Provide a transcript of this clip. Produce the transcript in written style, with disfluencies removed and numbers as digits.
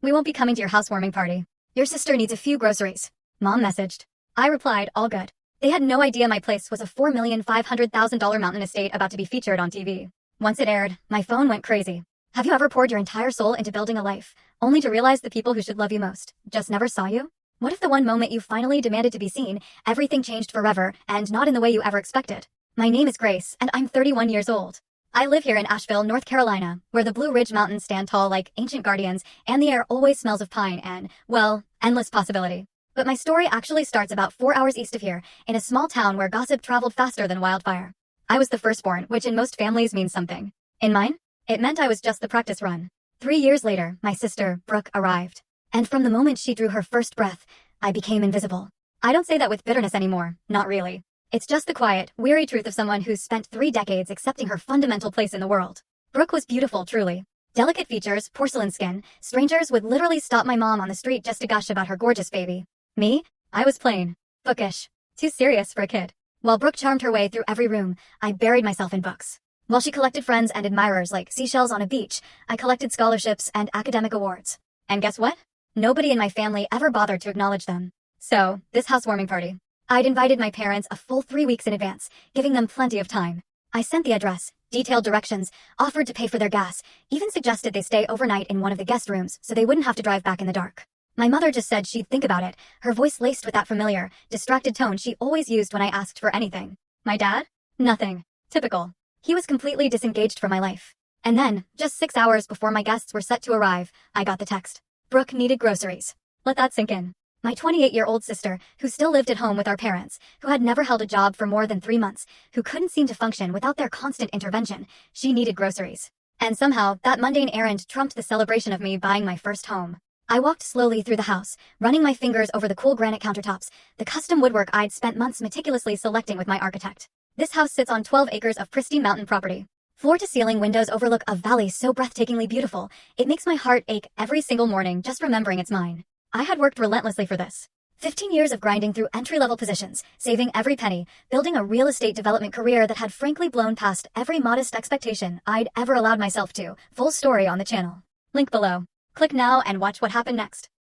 We won't be coming to your housewarming party. Your sister needs a few groceries. Mom messaged. I replied, all good. They had no idea my place was a $4,500,000 mountain estate about to be featured on TV. Once it aired, my phone went crazy. Have you ever poured your entire soul into building a life, only to realize the people who should love you most just never saw you? What if the one moment you finally demanded to be seen, everything changed forever and not in the way you ever expected? My name is Grace, and I'm 31 years old. I live here in Asheville, North Carolina, where the Blue Ridge Mountains stand tall like ancient guardians, and the air always smells of pine and, well, endless possibility. But my story actually starts about 4 hours east of here, in a small town where gossip traveled faster than wildfire. I was the firstborn, which in most families means something. In mine, it meant I was just the practice run. 3 years later, my sister, Brooke, arrived. And from the moment she drew her first breath, I became invisible. I don't say that with bitterness anymore, not really. It's just the quiet, weary truth of someone who's spent 3 decades accepting her fundamental place in the world. Brooke was beautiful, truly. Delicate features, porcelain skin, strangers would literally stop my mom on the street just to gush about her gorgeous baby. Me? I was plain. Bookish. Too serious for a kid. While Brooke charmed her way through every room, I buried myself in books. While she collected friends and admirers like seashells on a beach, I collected scholarships and academic awards. And guess what? Nobody in my family ever bothered to acknowledge them. So, this housewarming party. I'd invited my parents a full 3 weeks in advance, giving them plenty of time. I sent the address, detailed directions, offered to pay for their gas, even suggested they stay overnight in one of the guest rooms so they wouldn't have to drive back in the dark. My mother just said she'd think about it, her voice laced with that familiar, distracted tone she always used when I asked for anything. My dad? Nothing. Typical. He was completely disengaged from my life. And then, just 6 hours before my guests were set to arrive, I got the text. Brooke needed groceries. Let that sink in. My 28-year-old sister, who still lived at home with our parents, who had never held a job for more than 3 months, who couldn't seem to function without their constant intervention, she needed groceries. And somehow, that mundane errand trumped the celebration of me buying my first home. I walked slowly through the house, running my fingers over the cool granite countertops, the custom woodwork I'd spent months meticulously selecting with my architect. This house sits on 12 acres of pristine mountain property. Floor-to-ceiling windows overlook a valley so breathtakingly beautiful, it makes my heart ache every single morning just remembering it's mine. I had worked relentlessly for this. 15 years of grinding through entry-level positions, saving every penny, building a real estate development career that had frankly blown past every modest expectation I'd ever allowed myself to. Full story on the channel. Link below. Click now and watch what happened next.